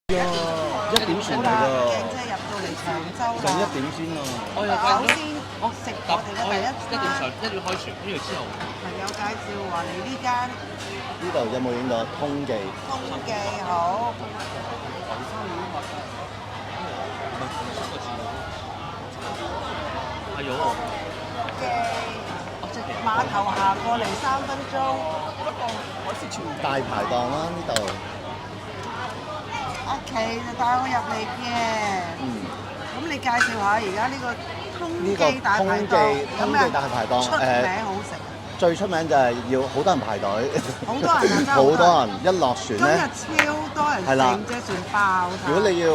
1點船嚟㗎，即係入到嚟長洲就1點先啊！首先食我哋嘅第一餐，1點開船，跟住之後朋友介紹話嚟呢間呢度有冇影到通記？通記好。係有嘅碼頭行過嚟3分鐘，大排檔啦呢度。阿琪就帶我入嚟嘅。咁你介紹下而家呢個通記大排檔，通記大排檔出名好食。最出名就係要好多人排隊，好多人啊！好多人一落船咧，今日超多人，係啦，成隻船爆晒。如果你要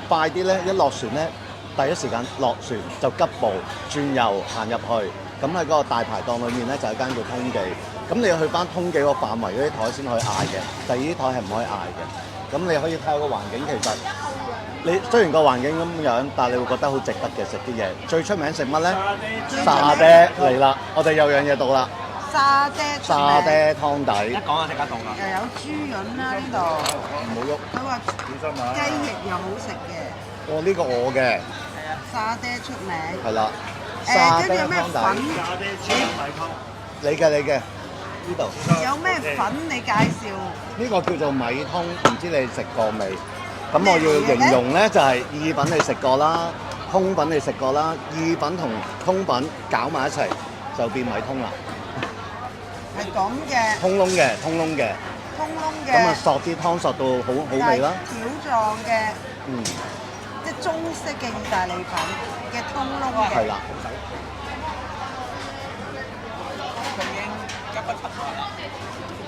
快啲咧，一落船咧，第一時間落船就急步轉右行入去。咁喺嗰個大排檔裏面咧，就有間叫通記。咁你要去翻通記個範圍嗰啲台先可以嗌嘅，第二啲台係唔可以嗌嘅。咁你可以睇下個環境，其實你雖然個環境咁樣，但係你會覺得好值得嘅食啲嘢。最出名食乜咧？沙爹嚟啦！我哋有樣嘢到啦。沙爹出名。沙爹湯底。一講就即刻凍啦。又有豬潤啦呢度。唔好喐。佢話雞翼又好食嘅。哦，呢個我嘅。係啊，沙爹出名。係啦。沙跟住有咩粉？沙爹豬米湯。你嘅呢度。有咩粉你介紹？呢個叫做米通，唔知你食過未？咁我要形容咧就係意粉你食過啦，通粉你食過啦，意粉同通粉搞埋一齊就變米通啦。係咁嘅。通窿嘅。通窿嘅。咁啊，索啲湯索到好味啦。條狀嘅。即係中式嘅意大利粉嘅通窿嘅。係啦。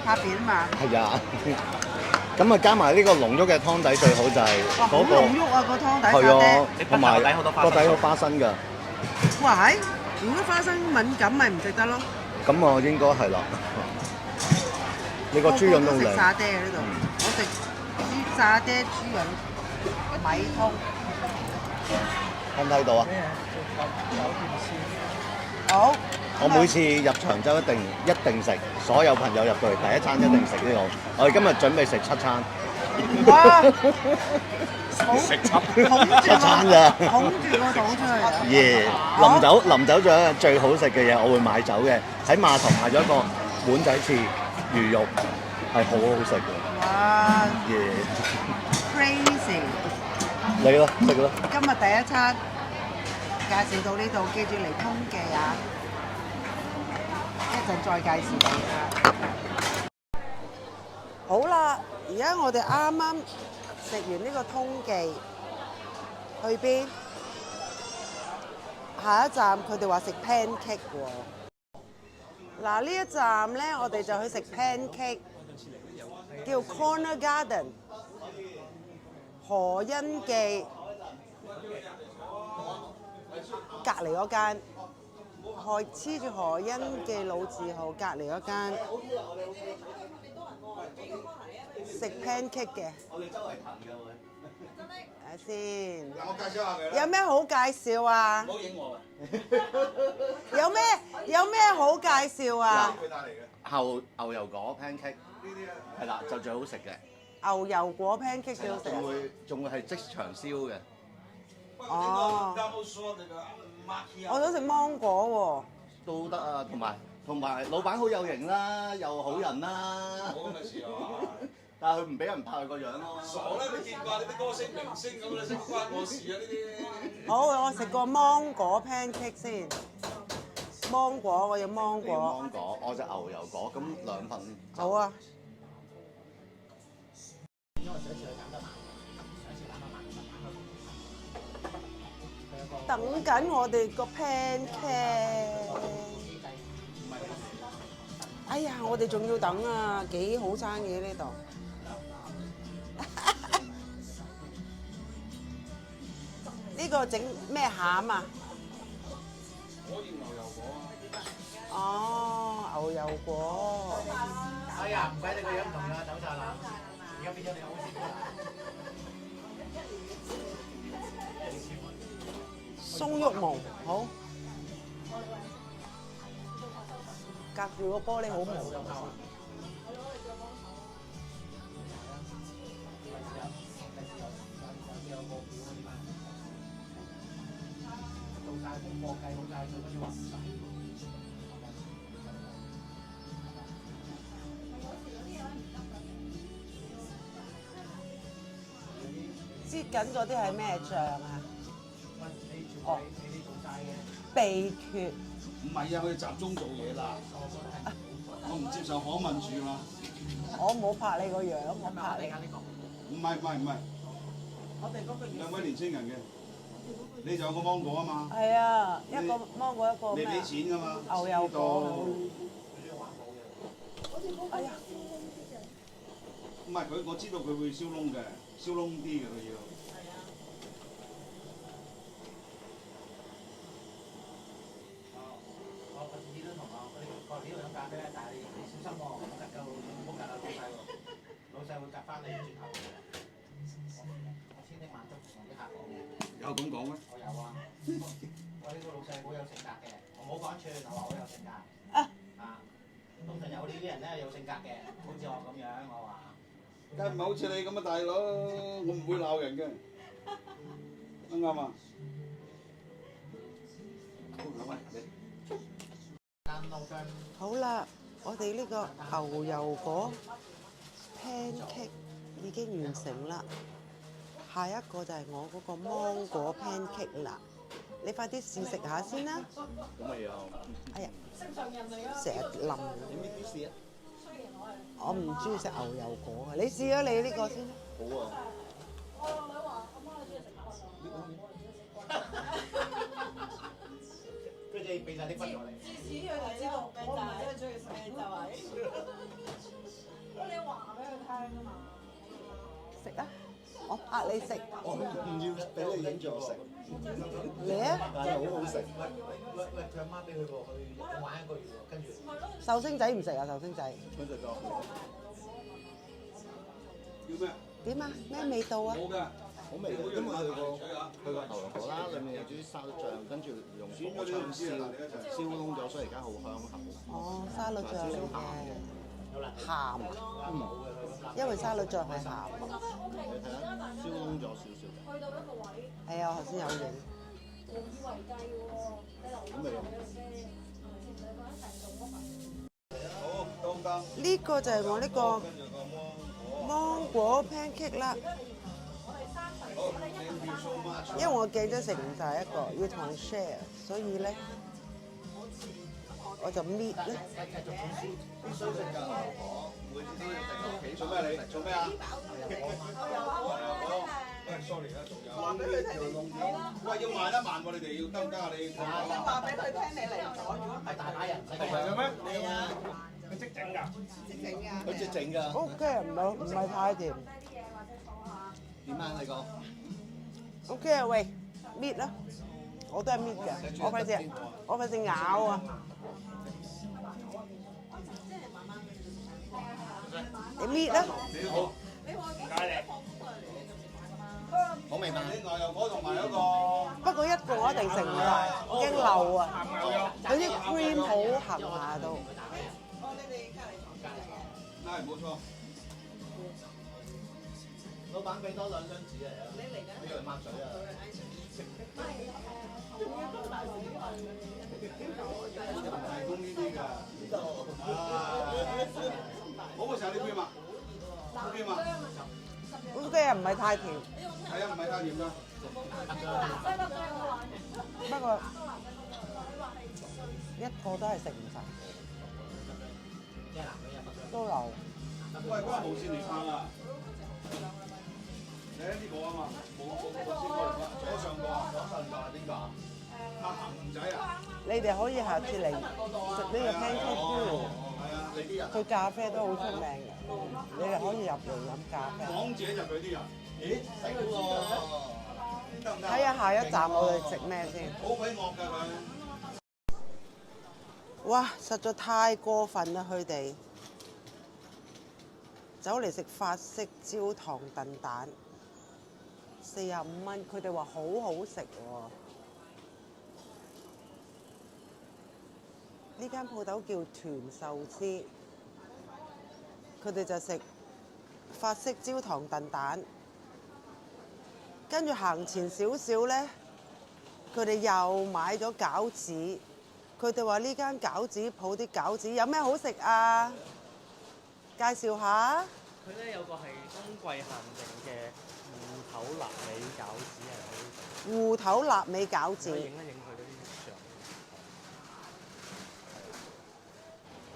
拍片啊嘛。係啊。咁啊，加埋呢個濃郁嘅湯底最好就係嗰個。濃郁啊個湯底。係啊，同埋個底好花生㗎。哇係！如果花生敏感咪唔食得咯。咁我應該係啦。你個豬潤都靚。食沙爹嘅呢度，我食沙爹豬潤米通。睇唔睇到啊？好。我每次入長洲一定食，所有朋友入到嚟第一餐一定食呢個。我哋今日準備食7餐。哇！食7餐咋？捧住個肚出去啊！耶！臨走仲有最好食嘅嘢，我會買走嘅。喺碼頭買咗一個碗仔翅魚肉，係好好食嘅。哇！耶 ！Crazy！你咯，食咯。今日第一餐介紹到呢度，記住嚟通記啊！一陣再介紹俾你啊！好啦，而家我哋啱啱食完呢個通記，去邊？下一站佢哋話食 pancake 喎。嗱，呢一站咧，我哋就去食 pancake， 叫 Corner Garden 何恩記隔離嗰間。黐住何恩記老字號隔離嗰間食 pancake 嘅，睇下先。我介紹下佢。有咩好介紹啊？唔好影我啊！有咩好介紹啊？佢帶嚟嘅。牛油果 pancake 係啦，就最好食嘅。牛油果 pancake 最好食。仲會係即場燒嘅。哦。我想食芒果喎。都得啊，同埋老闆好有型啦，又好人啦。冇咁嘅事啊！但係佢唔俾人拍佢個樣咯。傻啦！你見過你啲歌星明星咁，你識關我事啊？呢啲。好，我食個芒果 pancake 先。芒果，我要芒果。芒果，我隻牛油果，咁2份。好啊。等緊我哋個 pancake。哎呀，我哋仲要等啊，幾好生意呢度。呢個整咩餡啊？我要牛油果啊！哦，牛油果。哎呀，唔鬼你個樣唔同啦，走晒啦，而家變咗你好似鬆郁毛，好。隔住個玻璃好毛。貨計好晒數，跟住話唔使。擠緊嗰啲係咩醬啊？哦，你做晒嘅。秘訣。唔係啊，我哋集中做嘢啦。我唔接受訪問住嘛。我冇拍你個樣，我拍你。唔係，兩位年青人嘅，你就有個芒果啊嘛。係啊，一個芒果一個你咩啊？俾錢噶嘛？牛油果。哎呀！唔係佢，我知道佢會燒窿嘅，燒窿啲嘅佢要。我次次都同我呢度飲咖啡，但係你小心喎，唔好夾夠，唔好夾到老細喎，老細會夾翻你轉頭。我千叮萬囑同啲客講嘅。有咁講咩？我有啊，我呢個老細好有性格嘅，我冇講串，我話好有性格。通常有呢啲人咧有性格嘅，好似我咁樣，我話。梗係唔係好似你咁嘅大佬，我唔會鬧人嘅，啱唔啱啊？好啦，我哋呢個牛油果 pancake 已經完成啦，下一個就係我嗰個芒果 pancake 啦。你快啲試食下先啦。咁咪有。哎呀，成日冧。你搣啲試啊？我唔中意食牛油果啊！你試咗你呢個先。好啊。我女話：阿媽你中意食乜啊？跟住俾晒啲分我你。自此佢就知道我唔係真係中意食啤酒啊！你話俾佢聽啊嘛。食啊！我拍你食。我唔要俾你影住我食。嚟啊！但係好好食。喂，佢阿媽俾佢喎，去玩1個月喎，跟住。壽星仔唔食啊！壽星仔。佢食咗。要咩？點啊？咩味道啊？冇㗎。好味嘅，因為佢個牛油果啦，裡面有啲沙律醬，跟住用火槍燒燶咗，所以而家好香口。哦，沙律醬嚟嘅，鹹，因為沙律醬係鹹。你睇下，燒燶咗少少嘅。去到一個位，係啊，我頭先有影。無以為繼喎，你留翻俾佢啫，係咪先？你講成棟屋啊？好，當當。呢個就係我呢個芒果 pancake 啦。因為我記得食唔晒一個，要同人 share，所以咧我就搣咧。必須食㗎，每次都要食幾做咩你？做咩啊？喂，sorry 啦，仲有。話俾佢聽。喂，要慢一慢喎，你哋要得唔得啊？你。話俾佢聽你嚟咗，如果係大把人唔使係嘅咩？係啊。佢即整㗎。佢即整㗎。 OK，唔係太甜。點啊？你講。 OK 啊，喂，搣啦，我都係搣嘅，我費事咬啊。你搣啦。你好。好味嗎？啲牛油果同埋嗰個。不過一個我一定食唔晒，驚漏啊。佢啲 cream 好行下都。係冇錯。老闆俾多2張紙嚟啊！你嚟緊？呢個抹水啊！提供呢啲㗎。好嘅時候你邊嘛？邊嘛？ OK 啊，唔係太甜。係啊，唔係太甜㗎。不過一個都係食唔晒，都有。喂，嗰個無線嚟撐啊！你呢個啊嘛，冇先過嚟左上角啊，左上角係邊個啊？阿恆仔啊！你哋可以下次嚟食呢個 pancake 係啊，你啲人。佢咖啡都好出名嘅，你哋可以入嚟飲咖啡。港姐就佢啲人。咦？死喎！得唔得？睇下下一站我哋食咩先。好鬼惡㗎佢。哇！實在太過分啦，佢哋走嚟食法式焦糖燉蛋，45蚊，佢哋話好好食喎。呢間鋪頭叫團壽司，佢哋就食法式焦糖燉蛋，跟住行前少少咧，佢哋又買咗餃子。佢哋話呢間餃子鋪啲餃子有咩好食啊？介紹下。佢咧有個係冬季限定嘅芋頭臘味餃子係好食。芋頭臘味餃子。影一影佢嗰啲相。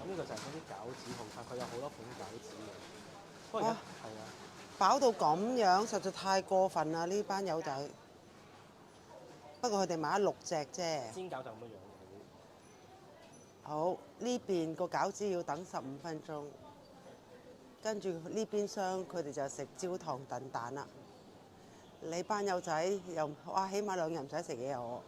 咁呢個就係嗰啲餃子套餐，佢有好多款餃子嘅。不過哇係啊，飽到咁樣，實在太過分啦！呢班友仔。不過佢哋買咗6隻啫。煎餃就咁樣樣。好，呢邊個餃子要等15分鐘，跟住呢邊廂佢哋就食焦糖燉蛋啦。你班友仔又哇，起碼2日唔使食嘢我。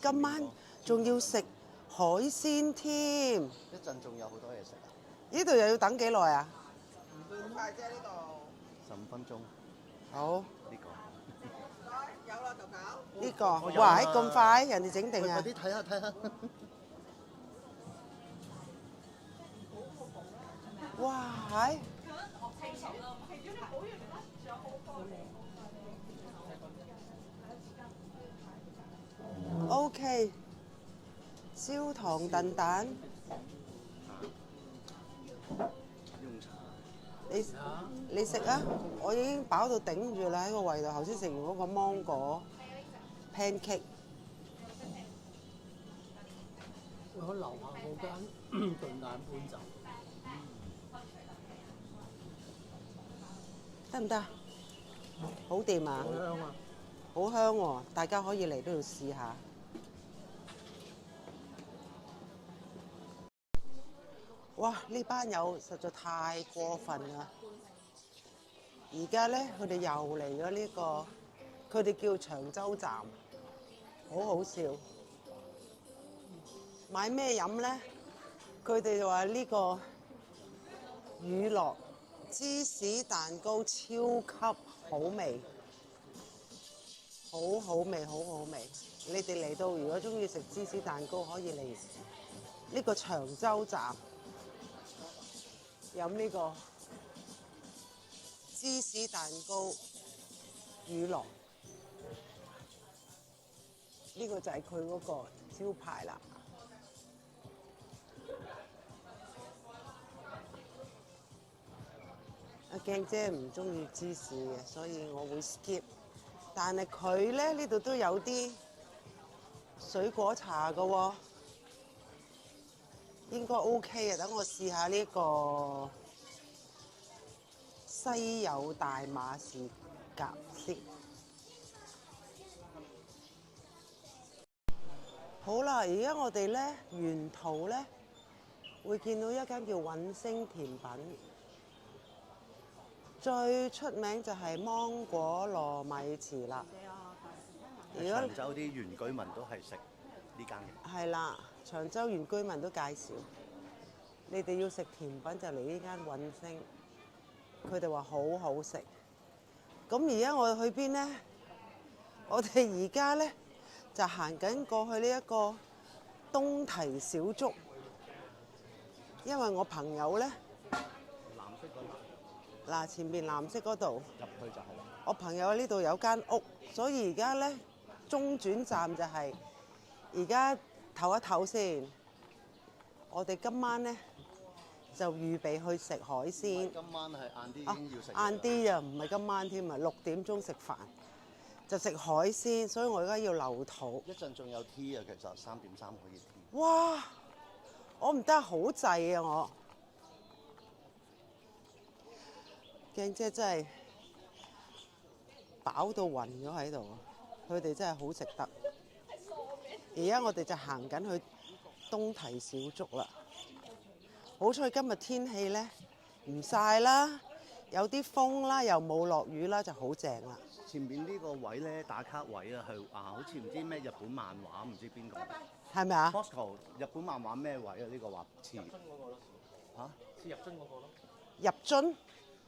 今晚仲要食海鮮添。一陣仲有好多嘢食啊！呢度又要等幾耐啊好快啫呢度。 15分鐘。好，呢個。有啦就搞。呢個哇，咁快，人哋整定啊！快啲睇下睇下。哇，係。OK， 焦糖燉蛋。你食啊！我已經飽到頂住啦，喺個胃度。頭先食完嗰個芒果 pancake。我樓下嗰間燉蛋搬走。得唔得？好掂啊！好香啊！好香喎，大家可以嚟呢度試下。哇！呢班友實在太過分啦！而家咧，佢哋又嚟咗呢個，佢哋叫長洲站，好好笑。買咩飲咧？佢哋就話呢個乳酪芝士蛋糕超級好味，好好味，好好味。你哋嚟到如果中意食芝士蛋糕，可以嚟呢個長洲站飲呢個芝士蛋糕乳酪。呢個就係佢嗰個招牌啦。阿鏡姐唔中意芝士嘅，所以我會 skip。但係佢咧呢度都有啲水果茶㗎喎，應該 OK 嘅。等我試下呢個西柚大馬士革先。好啦，而家我哋咧沿途咧會見到一間叫韻星甜品。最出名就係芒果糯米糍啦。如果長洲啲原居民都係食呢間嘅。係啦，長洲原居民都介紹，你哋要食甜品就嚟呢間韻星，佢哋話好好食。咁而家我哋去邊呢？我哋而家咧就行緊過去呢一個東堤小築，因為我朋友咧。嗱，前面藍色嗰度入去就係啦。我朋友喺呢度有間屋，所以而家咧中轉站就係而家唞一唞先。我哋今晚咧就預備去食海鮮。今晚係晏啲已經要食。晏啲啊，唔係今晚添啊，6點鐘食飯就食海鮮，所以我而家要留肚。一陣仲有 tea 啊，其實3點3可以 tea。哇！我唔得好滯啊我。鏡姐真係飽到暈咗喺度，佢哋真係好食得。而家我哋就行緊去東堤小築啦。好彩今日天氣咧唔曬啦，有啲風啦，又冇落雨啦，就好正啦。前面呢個位咧打卡位啊，係好似唔知咩日本漫畫，唔知邊個。係咪啊 Costco 日本漫畫咩位啊？呢個話似入樽嗰個咯。嚇？似入樽嗰個咯。入樽？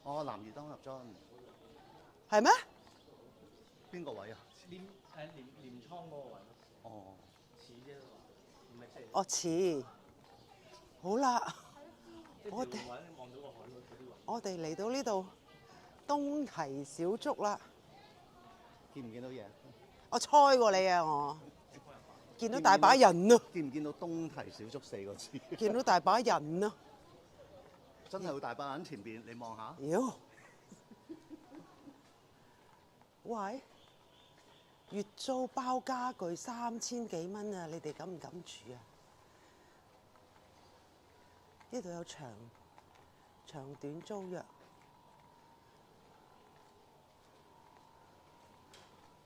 哦，男兒當入樽。係咩？邊個位啊？廉倉嗰個位咯。哦。似啫嘛，唔係即係。哦，似。好啦，我哋嚟到呢度東堤小築啦。見唔見到嘢？我猜過你啊我。見到大把人啊！見唔見到東堤小築4個字？見到大把人啊！真係好大把人前邊，你望下。妖！喂，月租包家具3000幾蚊啊！你哋敢唔敢住啊？呢度有長短租約。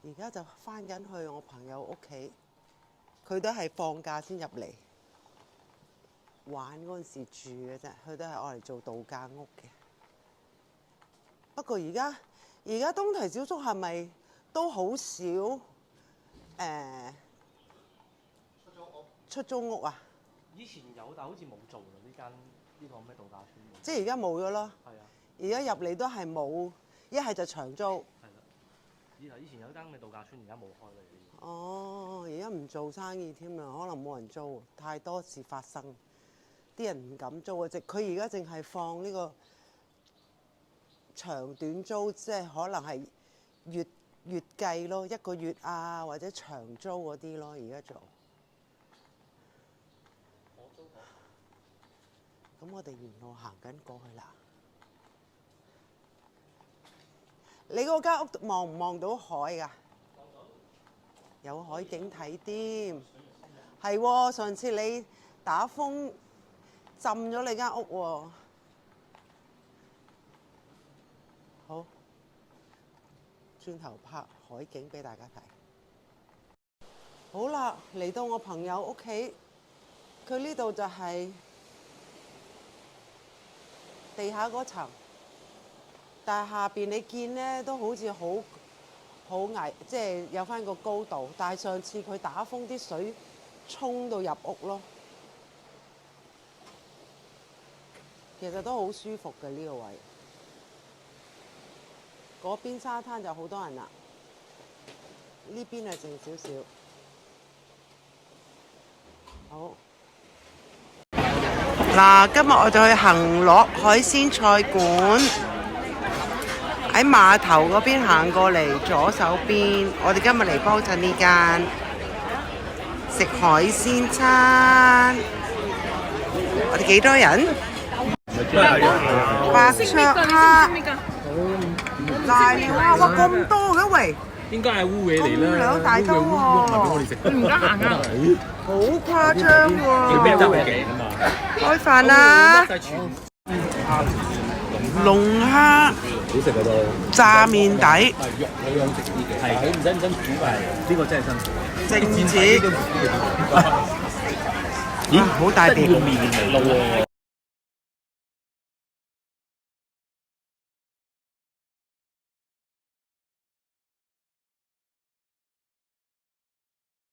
而家就翻緊去我朋友屋企，佢都係放假先入嚟玩嗰陣時住嘅啫，佢都係愛嚟做度假屋嘅。不過而家東堤小築係咪都好少出租屋啊？以前有，但好似冇做啦呢個咩度假村。即係而家冇咗咯。係啊。而家入嚟都係冇，一係就長租。係啦。以前有間咩度假村，而家冇開啦。哦，而家唔做生意添啦，可能冇人租，太多事發生，啲人唔敢租啊！佢而家淨係放呢個長短租，即係可能係月計咯，1個月啊或者長租嗰啲咯，而家做。咁我哋沿路行緊過去啦。你嗰間屋望唔望到海㗎？有海景睇添，係喎！上次你打風浸咗你間屋喎。好，轉頭拍海景俾大家睇。好啦，嚟到我朋友屋企，佢呢度就係地下嗰層，但係下邊你見呢都好似好危，即係有翻個高度。但係上次佢打風啲水衝到入屋咯，其實都好舒服嘅呢個位。嗰邊沙灘就好多人啦，呢邊係靜少少。好，嗱，今日我就去恒樂海鮮菜館。喺碼頭嗰邊行過嚟，左手邊，我哋今日嚟幫襯呢間食海鮮餐。我哋幾多人？白灼蝦、瀨尿蝦，哇咁多嘅喂！應該係烏嘢嚟啦，咁兩大兜喎，佢唔得閒啊，好誇張喎！叫咩得嘅嘛？開飯啦！龍蝦好食嗰度，炸麵底，肉好樣食啲嘅，係唔使煮埋，呢個真係辛苦。正子，咦，好大碟。麵嚟咯喎！